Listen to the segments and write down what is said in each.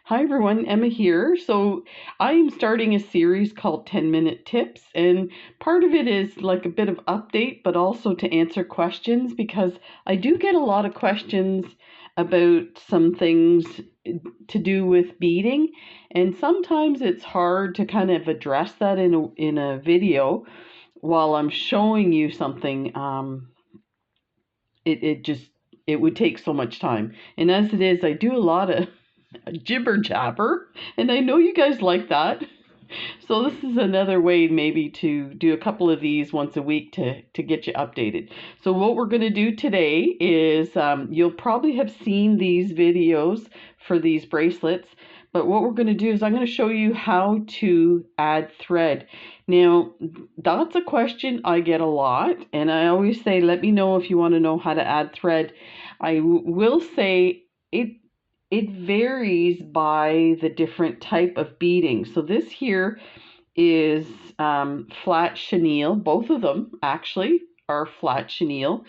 Hi everyone, Emma here. So I am starting a series called 10-Minute Tips, and part of it is like a bit of update, but also to answer questions because I do get a lot of questions about some things to do with beading, and sometimes it's hard to kind of address that in a video while I'm showing you something. It would take so much time, and as it is, I do a lot of jibber jabber, and I know you guys like that. So this is another way maybe to do a couple of these once a week to get you updated. So what we're going to do today is you'll probably have seen these videos for these bracelets, but what we're going to do is I'm going to show you how to add thread. Now, that's a question I get a lot, and I always say, let me know if you want to know how to add thread. I will say it varies by the different type of beading. So this here is flat chenille. Both of them actually are flat chenille,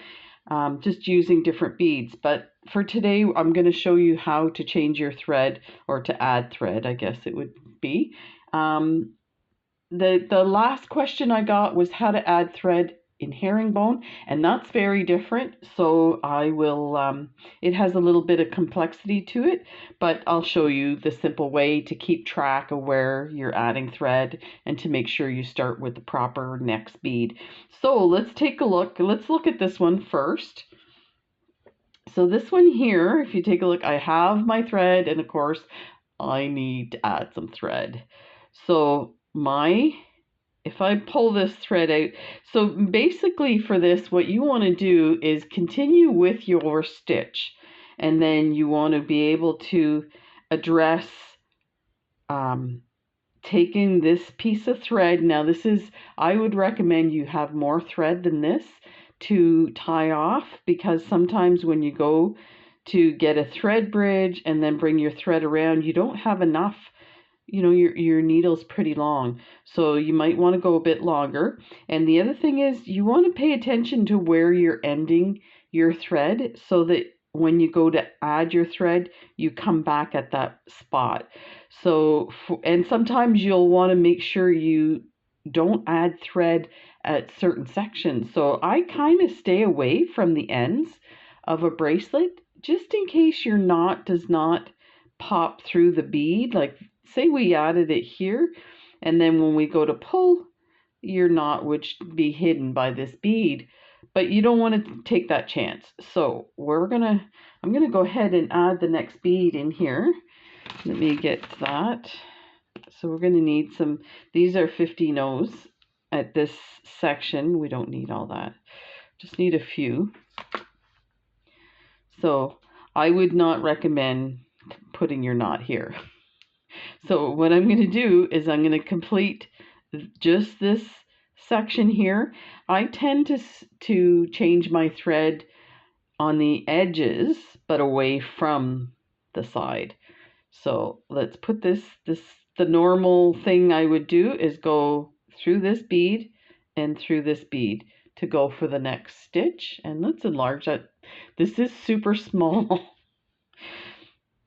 just using different beads. But for today, I'm going to show you how to change your thread, or to add thread, I guess it would be. The last question I got was how to add thread in herringbone, and that's very different. So I will, it has a little bit of complexity to it, but I'll show you the simple way to keep track of where you're adding thread and to make sure you start with the proper next bead. So let's take a look. Let's look at this one first. So this one here, if you take a look, I have my thread, and of course I need to add some thread. So if I pull this thread out, so basically for this, what you want to do is continue with your stitch, and then you want to be able to address taking this piece of thread. Now this is, I would recommend you have more thread than this to tie off, because sometimes when you go to get a thread bridge and then bring your thread around, you don't have enough. You know, your needle's pretty long, so you might want to go a bit longer. And the other thing is, you want to pay attention to where you're ending your thread, so that when you go to add your thread, you come back at that spot. So and sometimes you'll want to make sure you don't add thread at certain sections. So I kind of stay away from the ends of a bracelet, just in case your knot does not pop through the bead. Like, say we added it here, and then when we go to pull, your knot would be hidden by this bead, but you don't want to take that chance. So I'm gonna go ahead and add the next bead in here. Let me get that. So we're gonna need some, these are 15 O's at this section. We don't need all that, just need a few. So I would not recommend putting your knot here. So what I'm going to do is I'm going to complete just this section here. I tend to change my thread on the edges, but away from the side. So let's put this, the normal thing I would do is go through this bead and through this bead to go for the next stitch. And let's enlarge that. This is super small.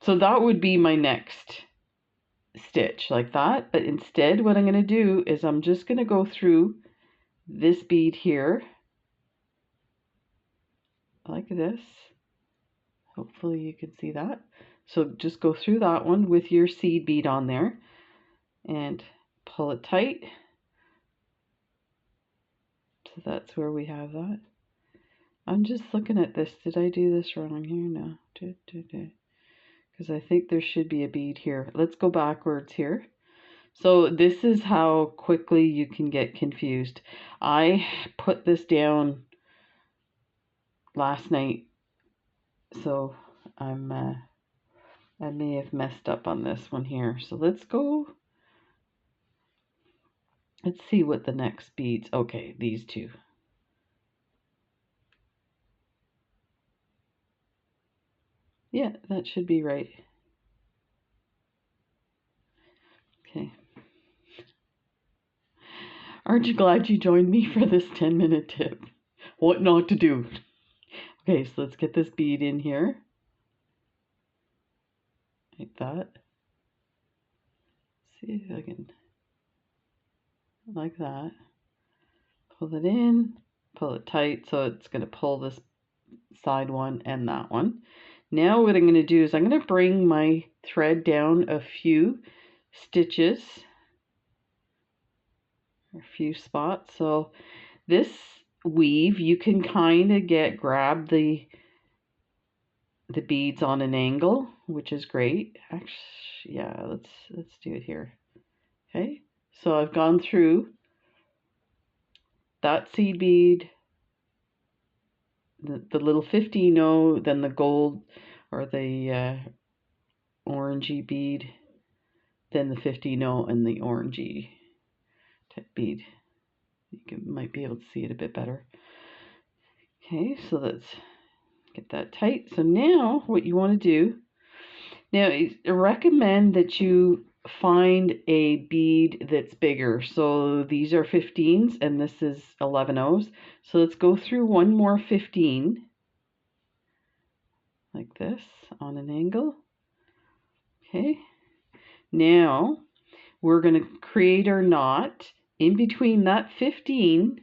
So that would be my next stitch, like that. But instead, what I'm going to do is I'm just going to go through this bead here like this. Hopefully you can see that. So just go through that one with your seed bead on there and pull it tight. So that's where we have that. I'm just looking at this. Did I do this wrong here? No. Because I think there should be a bead here. Let's go backwards here. So this is how quickly you can get confused. I put this down last night, so I may have messed up on this one here. So let's go. Let's see what the next beads. Okay, these two. Yeah, that should be right. Okay. Aren't you glad you joined me for this 10-minute tip? What not to do. Okay, so let's get this bead in here. Like that. see if I can, like that. Pull it in, pull it tight, so it's going to pull this side one and that one. Now what I'm going to do is I'm going to bring my thread down a few stitches, a few spots. So this weave, you can kind of grab the beads on an angle, which is great. Actually, yeah, let's do it here. Okay, so I've gone through that seed bead, the little 15-0, then the gold or the orangey bead, then the 15-0 and the orangey type bead. You might be able to see it a bit better. Okay, so let's get that tight. So now what you want to do, now I recommend that you find a bead that's bigger. So these are 15s and this is 11-0s. So let's go through one more 15 like this on an angle. Okay, now we're going to create our knot in between that 15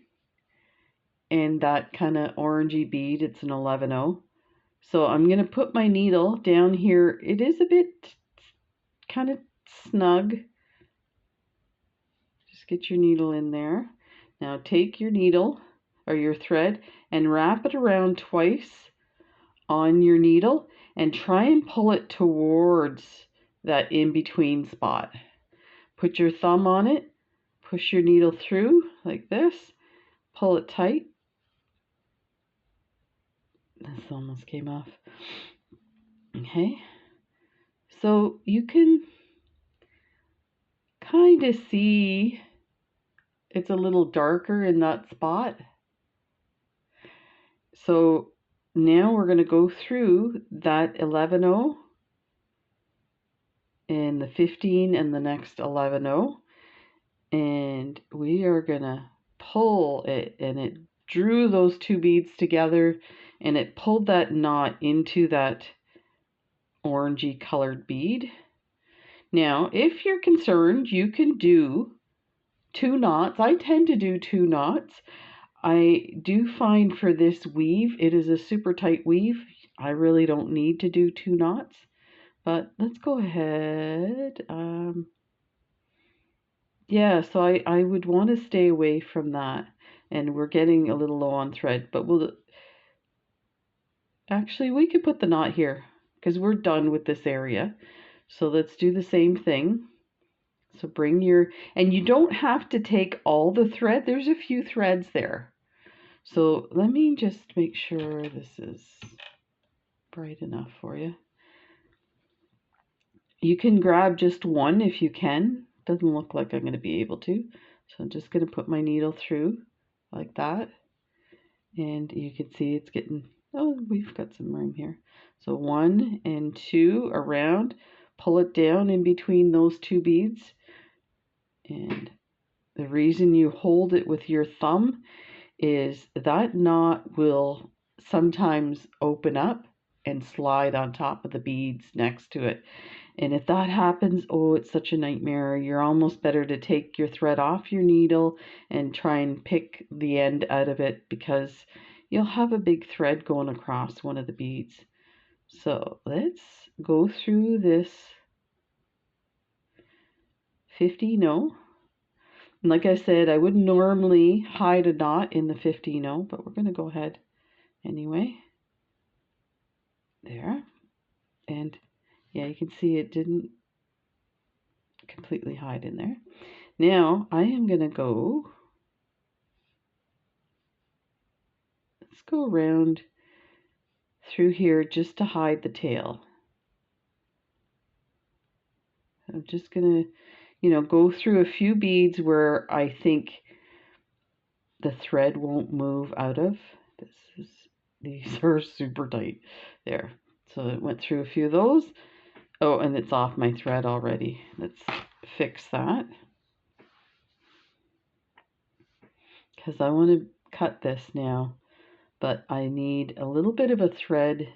and that kind of orangey bead. It's an 11-0. So I'm going to put my needle down here. It is a bit kind of snug. Just get your needle in there. Now take your needle or your thread and wrap it around twice on your needle and try and pull it towards that in-between spot. Put your thumb on it, push your needle through like this, pull it tight. This almost came off. Okay, so you can kind of see it's a little darker in that spot. So now we're going to go through that 11-0 and the 15 and the next 11-0, and we are going to pull it, and it drew those two beads together and it pulled that knot into that orangey colored bead. Now if you're concerned, you can do 2 knots. I tend to do 2 knots. I do find for this weave, it is a super tight weave. I really don't need to do 2 knots, but let's go ahead. Yeah, so I would want to stay away from that, and we're getting a little low on thread, but actually we could put the knot here because we're done with this area. So let's do the same thing. So bring your, and you don't have to take all the thread. There's a few threads there. So let me just make sure this is bright enough for you. You can grab just one if you can. Doesn't look like I'm going to be able to. So I'm just going to put my needle through like that. And you can see it's getting, oh, we've got some room here. So 1 and 2 around, pull it down in between those 2 beads. And the reason you hold it with your thumb is that knot will sometimes open up and slide on top of the beads next to it. And if that happens, oh, it's such a nightmare. You're almost better to take your thread off your needle and try and pick the end out of it, because you'll have a big thread going across one of the beads. So let's go through this 50-0. And like I said, I wouldn't normally hide a knot in the 50-0, but we're going to go ahead anyway. There. And yeah, you can see it didn't completely hide in there. Now I am going to go, let's go around through here just to hide the tail. I'm just going to, go through a few beads where I think the thread won't move out of. These are super tight there. So it went through a few of those. Oh, and it's off my thread already. Let's fix that, because I want to cut this now, but I need a little bit of a thread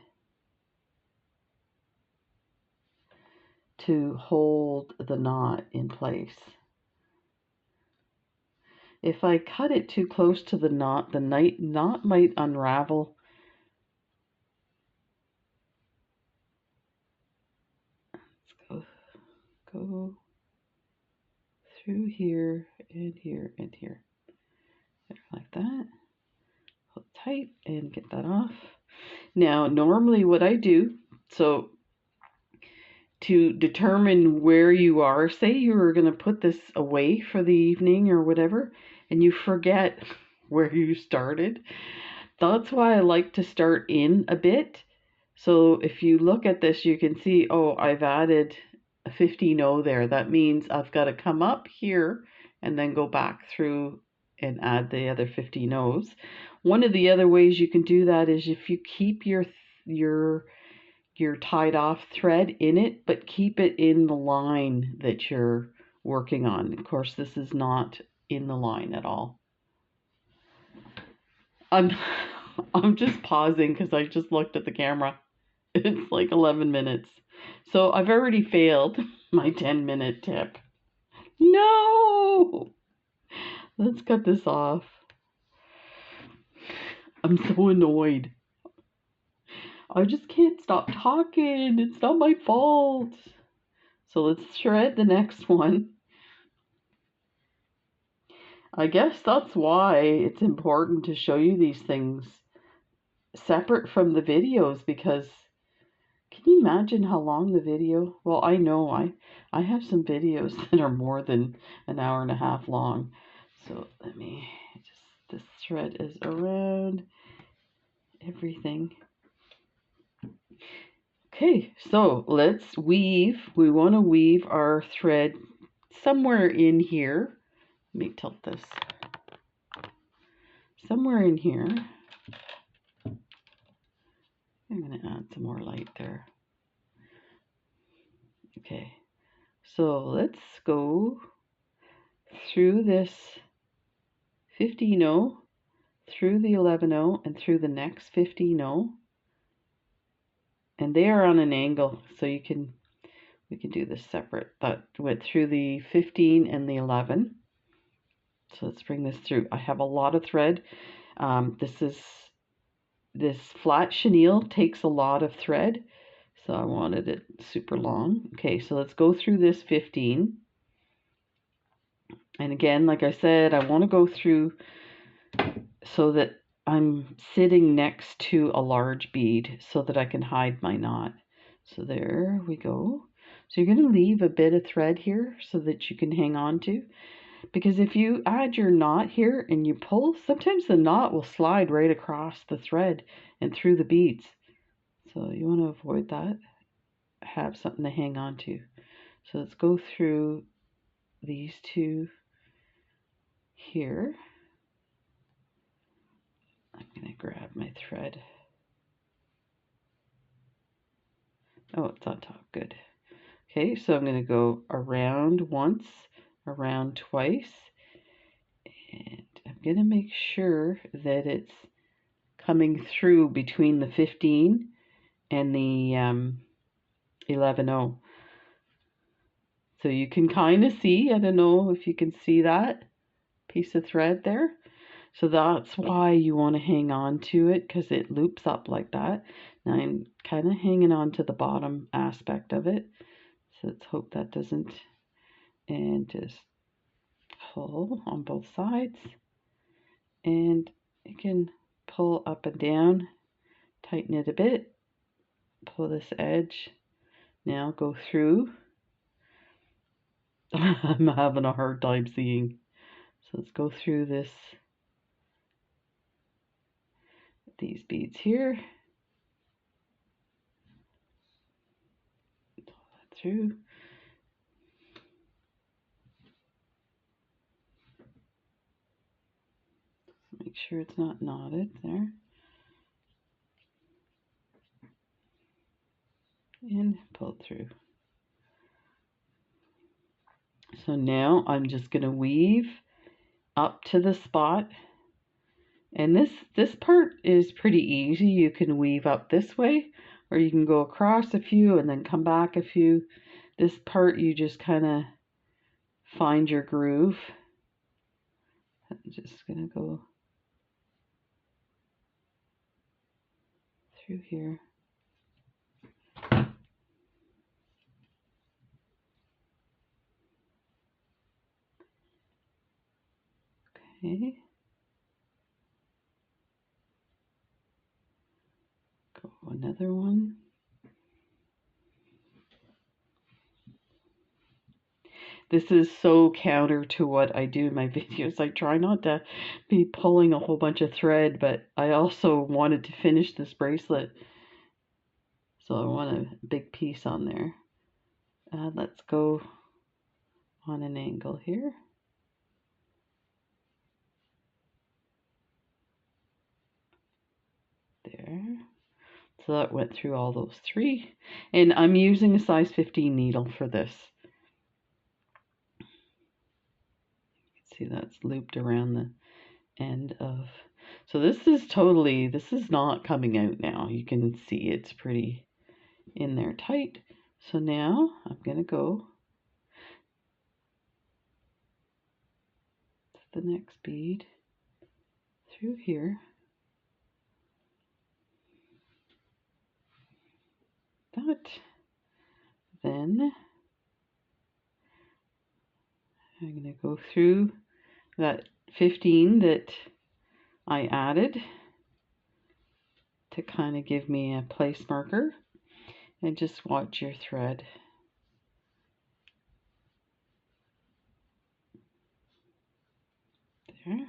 to hold the knot in place. If I cut it too close to the knot might unravel. Let's go through here and here and here. There, like that. Hold tight and get that off. Now, normally what I do, so to determine where you are, say you were going to put this away for the evening or whatever, and you forget where you started. That's why I like to start in a bit. So if you look at this, you can see, oh, I've added a 15-0 there. That means I've got to come up here and then go back through and add the other 15-0s. One of the other ways you can do that is if you keep your tied off thread in it, but keep it in the line that you're working on. Of course, this is not in the line at all. I'm just pausing because I just looked at the camera. It's like 11 minutes. So I've already failed my 10-minute tip. No! Let's cut this off. I'm so annoyed. I just can't stop talking. It's not my fault. So let's thread the next one. I guess that's why it's important to show you these things separate from the videos, because can you imagine how long the video? Well, I know I have some videos that are more than an hour and a half long. So let me just, this thread is around everything. Okay, so let's weave. We want to weave our thread somewhere in here. Let me tilt this. Somewhere in here. I'm going to add some more light there. Okay, so let's go through this 15-0, through the 11-0, and through the next 15-0. And they are on an angle, so we can do this separate. That went through the 15 and the 11. So let's bring this through. I have a lot of thread. This flat chenille takes a lot of thread, so I wanted it super long. Okay, so let's go through this 15. And again, like I said, I want to go through so that I'm sitting next to a large bead so that I can hide my knot. So there we go. So you're going to leave a bit of thread here so that you can hang on to. Because if you add your knot here and you pull, sometimes the knot will slide right across the thread and through the beads. So you want to avoid that. Have something to hang on to. So let's go through these two here. I'm going to grab my thread. Oh, it's on top. Good. Okay, so I'm going to go around once, around twice, and I'm going to make sure that it's coming through between the 15 and the 11-0. So you can kind of see, I don't know if you can see that piece of thread there. So that's why you want to hang on to it, because it loops up like that. Now I'm kind of hanging on to the bottom aspect of it. So let's hope that doesn't, and just pull on both sides. And you can pull up and down, tighten it a bit, pull this edge. Now go through. I'm having a hard time seeing. So let's go through these beads here. Pull that through. Make sure it's not knotted there. And pull through. So now I'm just going to weave up to the spot. And this part is pretty easy. You can weave up this way, or you can go across a few and then come back a few. This part you just kind of find your groove. I'm just gonna go through here. Okay. Go another one. This is so counter to what I do in my videos. I try not to be pulling a whole bunch of thread, but I also wanted to finish this bracelet. So I want a big piece on there. Let's go on an angle here. There. So that went through all those three. And I'm using a size 15 needle for this. See, that's looped around the end of. So this is not coming out now. You can see it's pretty in there tight. So now I'm going to go to the next bead through here. That. Then I'm going to go through that 15 that I added to kind of give me a place marker, and just watch your thread. There.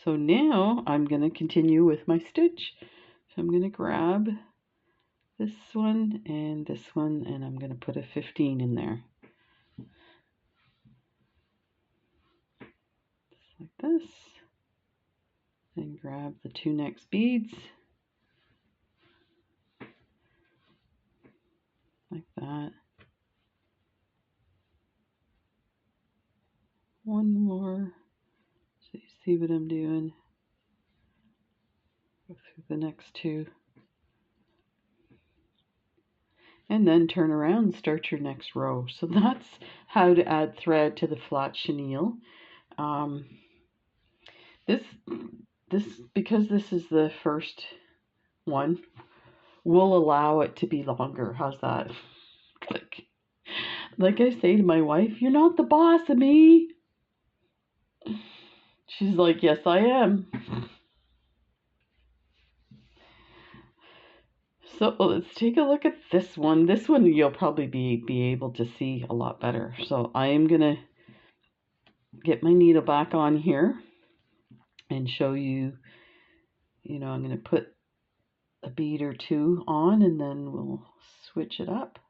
So now I'm going to continue with my stitch. So I'm going to grab this one, and I'm going to put a 15 in there. Just like this. Then grab the two next beads. Like that. One more. So you see what I'm doing. Go through the next two. And then turn around and start your next row. So that's how to add thread to the flat chenille. Because this is the first one, we'll allow it to be longer. How's that? Like I say to my wife, you're not the boss of me. She's like, yes, I am. So let's take a look at this one. This one you'll probably be able to see a lot better. So I am going to get my needle back on here and show you, I'm going to put a bead or two on, and then we'll switch it up.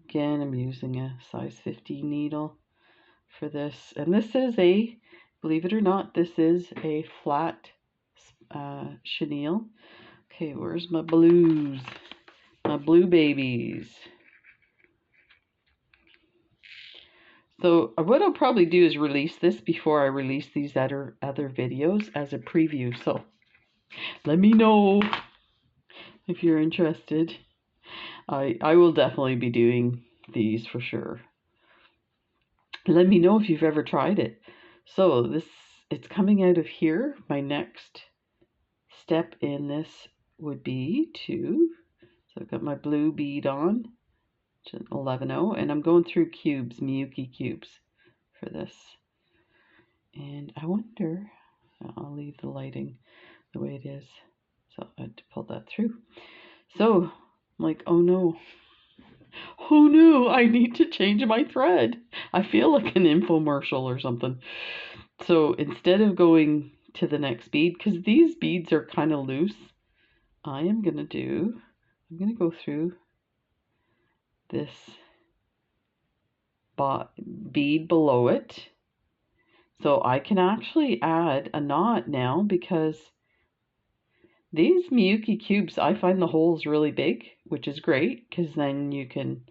Again, I'm using a size 15 needle for this. And this is believe it or not, this is a flat chenille. Okay, where's my blues? My blue babies. So what I'll probably do is release this before I release these other videos as a preview. So let me know if you're interested. I will definitely be doing these for sure. Let me know if you've ever tried it. So it's coming out of here. My next step in this would be so I've got my blue bead on, 11-0, and I'm going through cubes, Miyuki cubes for this. And I wonder, I'll leave the lighting the way it is. So I had to pull that through. So I'm like, oh no, I need to change my thread. I feel like an infomercial or something. So instead of going to the next bead, because these beads are kind of loose, I'm going to go through this bead below it. So I can actually add a knot now, because these Miyuki cubes, I find the holes really big, which is great, because then you can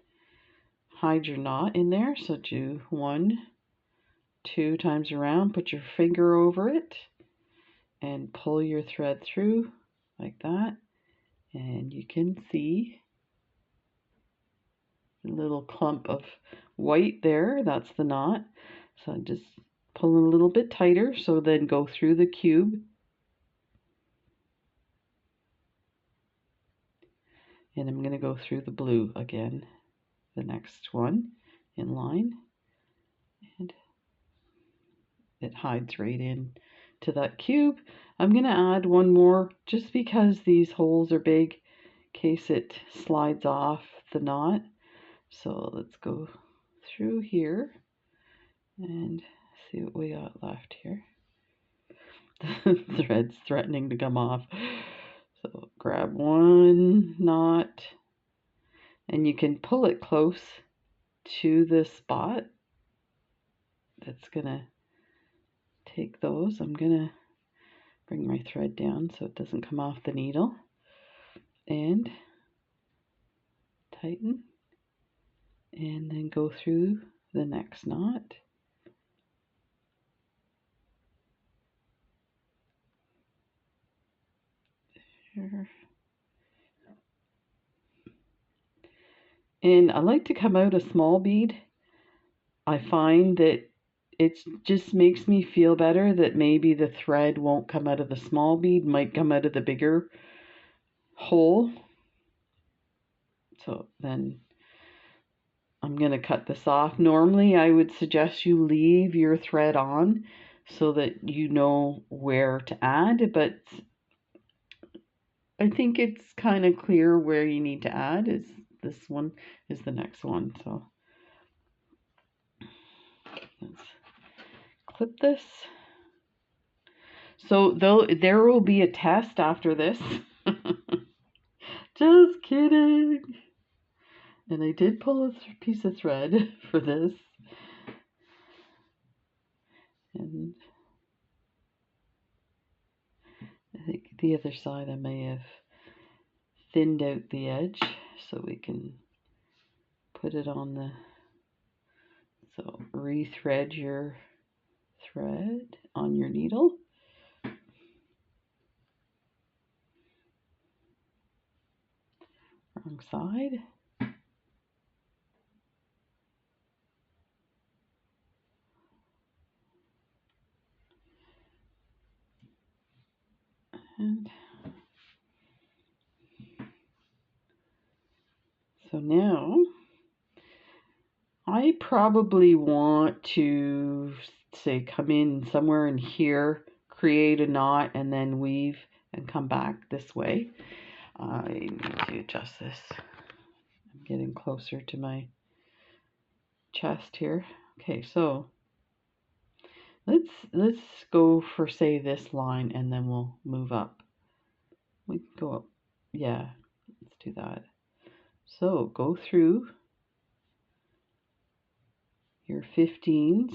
hide your knot in there. So do 1, 2 times around, put your finger over it, and pull your thread through like that. And you can see little clump of white there, that's the knot. So I'm just pulling a little bit tighter, so then go through the cube. And I'm going to go through the blue again, the next one in line. And it hides right in to that cube. I'm going to add one more just because these holes are big in case it slides off the knot. So let's go through here and see what we got left here. The thread's threatening to come off. So grab one knot and you can pull it close to the spot that's gonna take those. I'm gonna bring my thread down so it doesn't come off the needle and tighten and then go through the next knot. Here. And I like to come out a small bead. I find that it just makes me feel better that maybe the thread won't come out of the small bead, might come out of the bigger hole. So then I'm going to cut this off. Normally I would suggest you leave your thread on so that you know where to add, but I think it's kind of clear where you need to add. Is this one is the next one. So let's clip this. So there will be a test after this. Just kidding. And I did pull a piece of thread for this. And I think the other side I may have thinned out the edge so we can put it on the, so rethread your thread on your needle. Wrong side. And so now I probably want to say come in somewhere in here, create a knot, and then weave and come back this way. I need to adjust this. I'm getting closer to my chest here. Okay, so let's go for say this line and then we'll move up. We can go up. Yeah, let's do that. So go through your 15s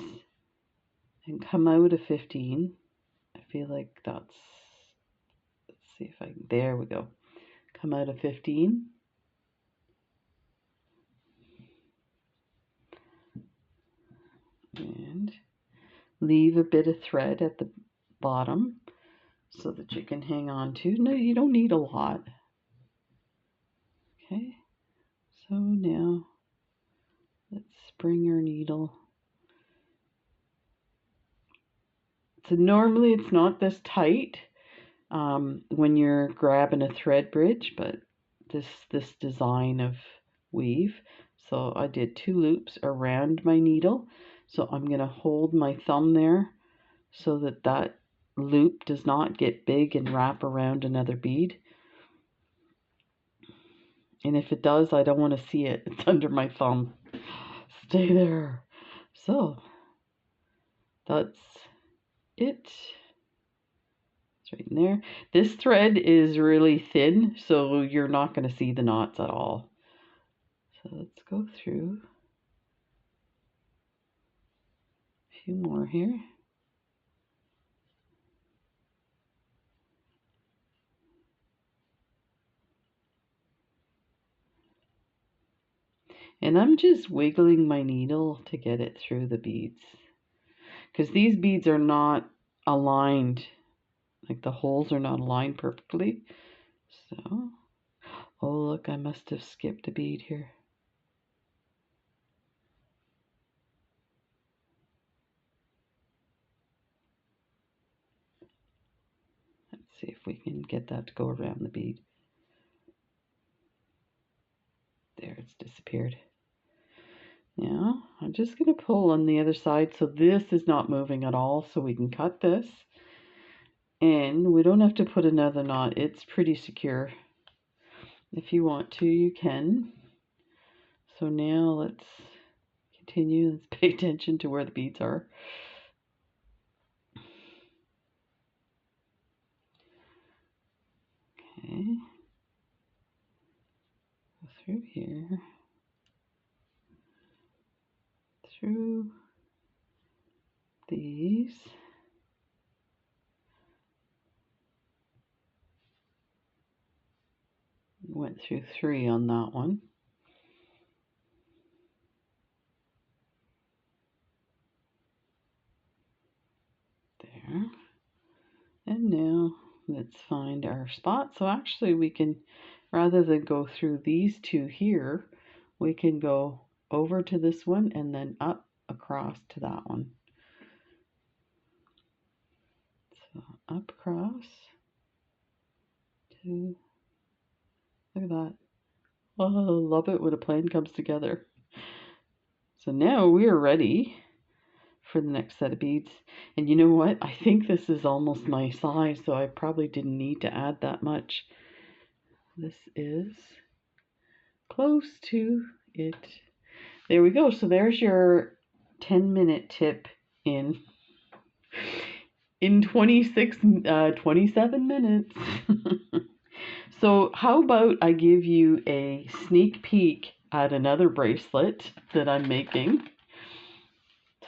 and come out of 15. I feel like that's, let's see if I can, there we go. Come out of 15. And leave a bit of thread at the bottom so that you can hang on to. No, you don't need a lot. Okay, so now let's bring our needle. So normally it's not this tight when you're grabbing a thread bridge, but this design of weave. So I did 2 loops around my needle. So I'm going to hold my thumb there so that that loop does not get big and wrap around another bead. And if it does, I don't want to see it. It's under my thumb. Stay there. So that's it. It's right in there. This thread is really thin, so you're not going to see the knots at all. So let's go through a few more here. And I'm just wiggling my needle to get it through the beads, because these beads are not aligned, like the holes are not aligned perfectly. So, oh look, I must have skipped a bead here. See if we can get that to go around the bead. There, it's disappeared. Now, I'm just going to pull on the other side so this is not moving at all, so we can cut this. And we don't have to put another knot. It's pretty secure. If you want to, you can. So now let's continue. Let's pay attention to where the beads are. Okay. Go through here. Through these. Went through 3 on that one. There. And now let's find our spot. So actually we can, rather than go through these 2 here, we can go over to this one and then up across to that one. So up across to, look at that. Oh, I love it when a plan comes together. So now we are ready for the next set of beads. And you know what? I think this is almost my size, so I probably didn't need to add that much. This is close to it. There we go. So there's your 10-minute tip in 27 minutes. So how about I give you a sneak peek at another bracelet that I'm making.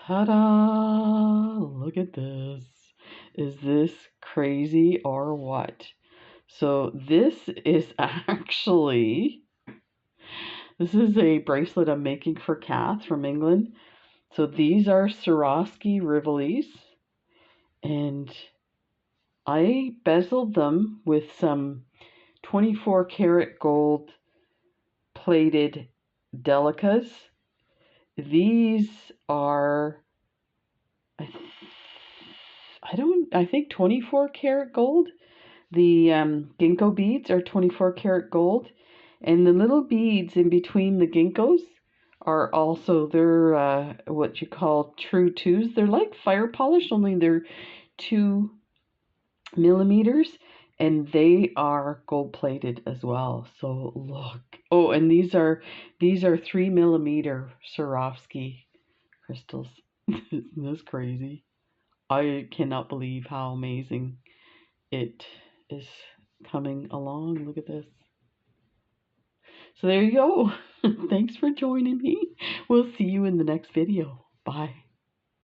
Ta-da! Look at this. Is this crazy or what? So this is actually, this is a bracelet I'm making for Kath from England. So these are Swarovski Rivolis, and I bezeled them with some 24 karat gold plated delicas. These are, I think 24 karat gold. The ginkgo beads are 24 karat gold, and the little beads in between the ginkgos are also, they're what you call true twos. They're like fire polish, only they're 2 millimeters, and they are gold plated as well. So look. Oh, and these are 3 millimeter Swarovski crystals. Isn't this crazy? I cannot believe how amazing it is coming along. Look at this. So there you go. Thanks for joining me. We'll see you in the next video. Bye.